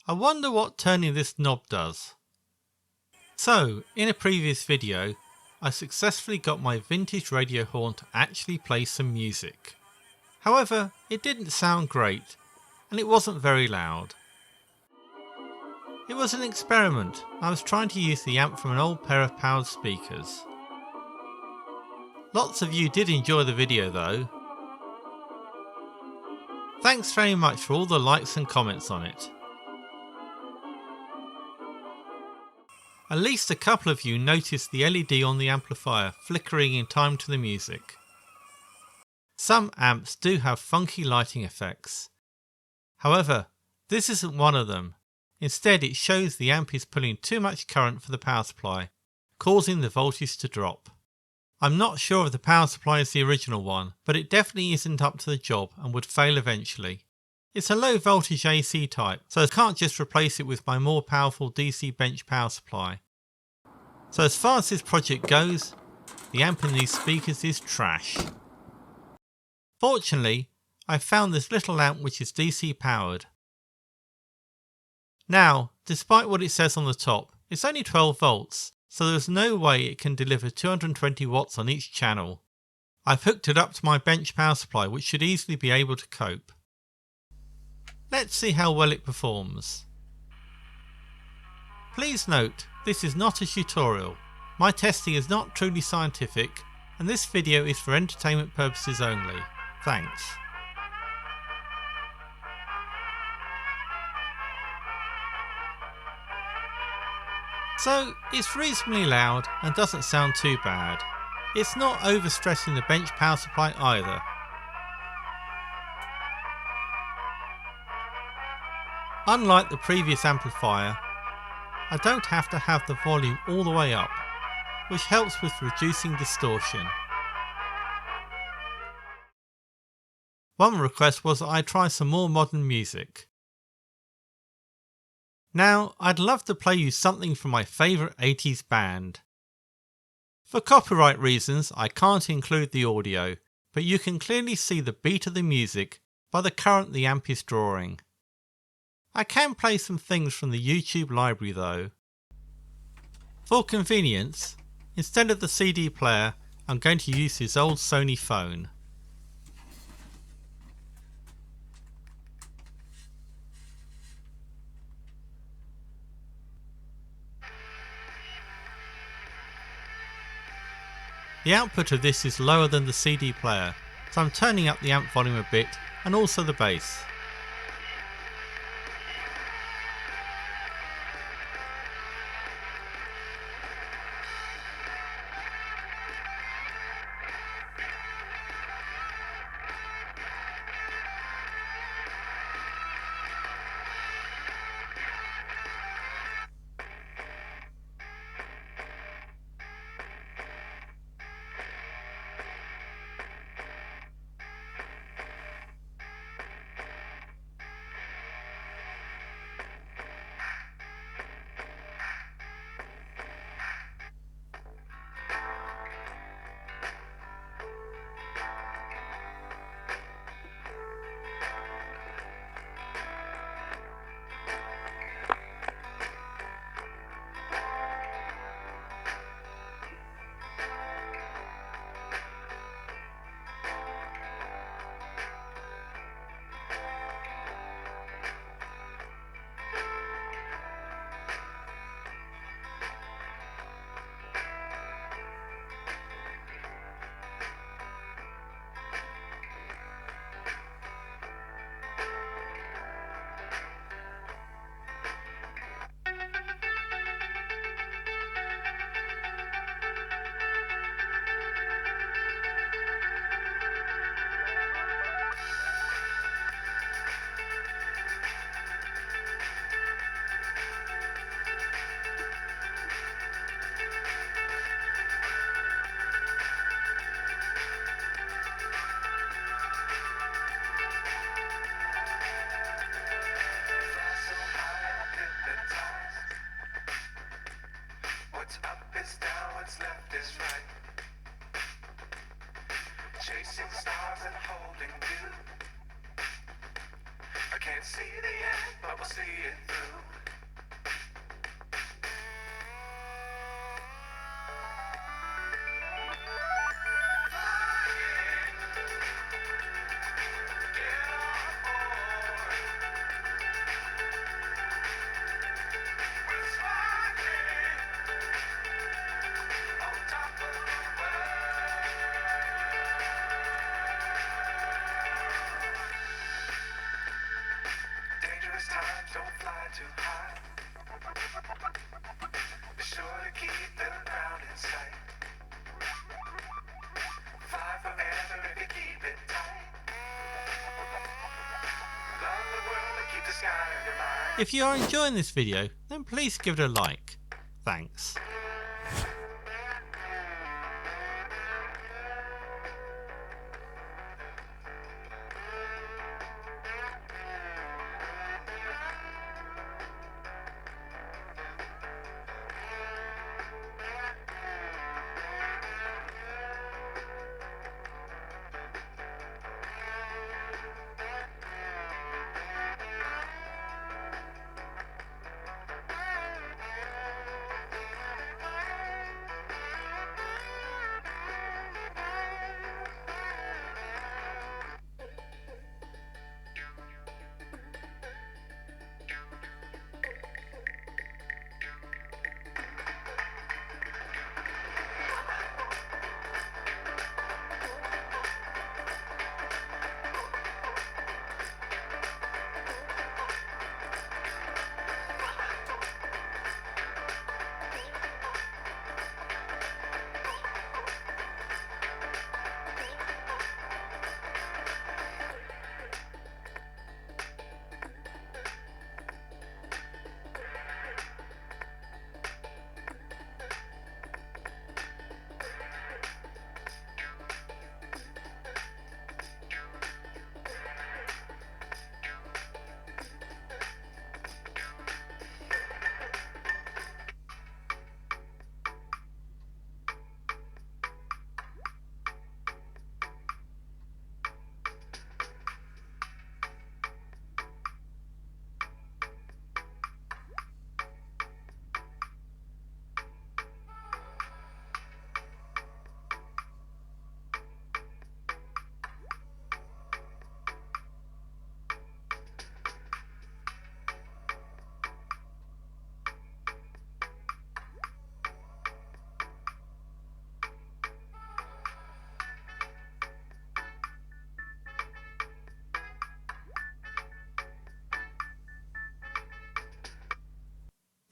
I wonder what turning this knob does. So, in a previous video, I successfully got my vintage radio horn to actually play some music. However, it didn't sound great, and it wasn't very loud. It was an experiment. I was trying to use the amp from an old pair of powered speakers. Lots of you did enjoy the video though. Thanks very much for all the likes and comments on it. At least a couple of you noticed the LED on the amplifier flickering in time to the music. Some amps do have funky lighting effects. However, this isn't one of them. Instead, it shows the amp is pulling too much current for the power supply, causing the voltage to drop. I'm not sure if the power supply is the original one, but it definitely isn't up to the job and would fail eventually. It's a low voltage AC type, so I can't just replace it with my more powerful DC bench power supply. So as far as this project goes, the amp in these speakers is trash. Fortunately, I found this little amp which is DC powered. Now, despite what it says on the top, it's only 12 volts, so there's no way it can deliver 220 watts on each channel. I've hooked it up to my bench power supply, which should easily be able to cope. Let's see how well it performs. Please note, this is not a tutorial. My testing is not truly scientific, and this video is for entertainment purposes only. Thanks. So, it's reasonably loud and doesn't sound too bad. It's not overstressing the bench power supply either. Unlike the previous amplifier, I don't have to have the volume all the way up, which helps with reducing distortion. One request was that I try some more modern music. Now, I'd love to play you something from my favourite 80s band. For copyright reasons, I can't include the audio, but you can clearly see the beat of the music by the current the amp is drawing. I can play some things from the YouTube library though. For convenience, instead of the CD player, I'm going to use this old Sony phone. The output of this is lower than the CD player, so I'm turning up the amp volume a bit and also the bass. If you are enjoying this video, then please give it a like. Thanks.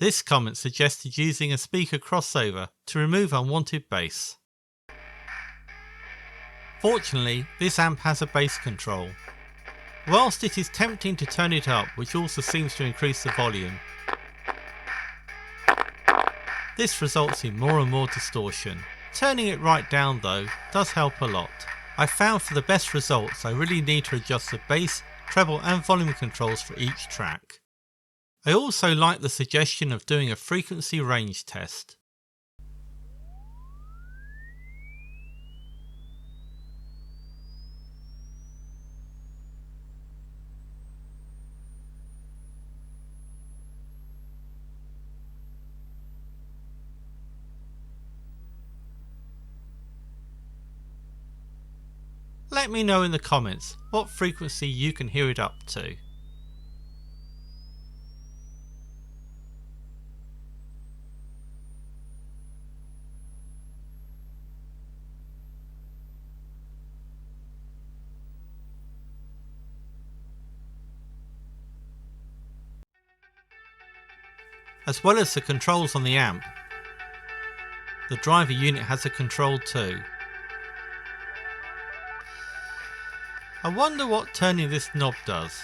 This comment suggested using a speaker crossover to remove unwanted bass. Fortunately, this amp has a bass control. Whilst it is tempting to turn it up, which also seems to increase the volume, this results in more and more distortion. Turning it right down though does help a lot. I found for the best results I really need to adjust the bass, treble and volume controls for each track. I also like the suggestion of doing a frequency range test. Let me know in the comments what frequency you can hear it up to. As well as the controls on the amp, the driver unit has a control too. I wonder what turning this knob does.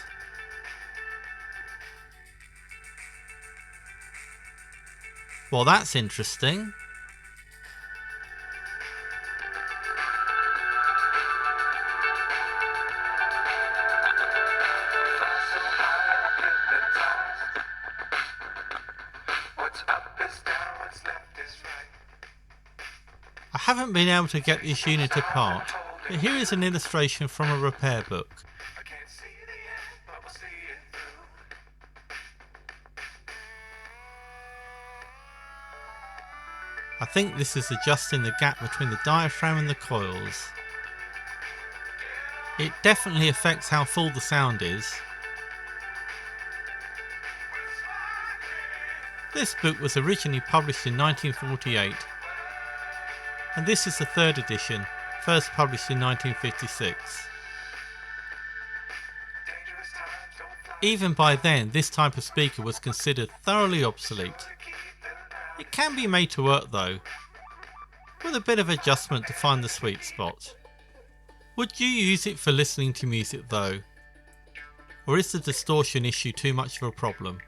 Well, that's interesting. I haven't been able to get this unit apart, but here is an illustration from a repair book. I think this is adjusting the gap between the diaphragm and the coils. It definitely affects how full the sound is. This book was originally published in 1948, and this is the third edition, first published in 1956. Even by then, this type of speaker was considered thoroughly obsolete. It can be made to work though, with a bit of adjustment to find the sweet spot. Would you use it for listening to music though? Or is the distortion issue too much of a problem?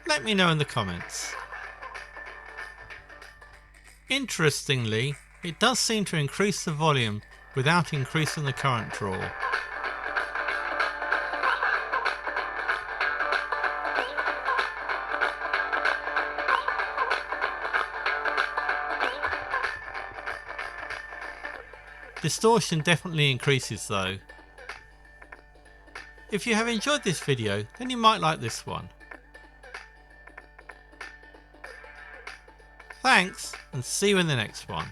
Let me know in the comments. Interestingly, it does seem to increase the volume without increasing the current draw. Distortion definitely increases though. If you have enjoyed this video, then you might like this one. Thanks, and see you in the next one.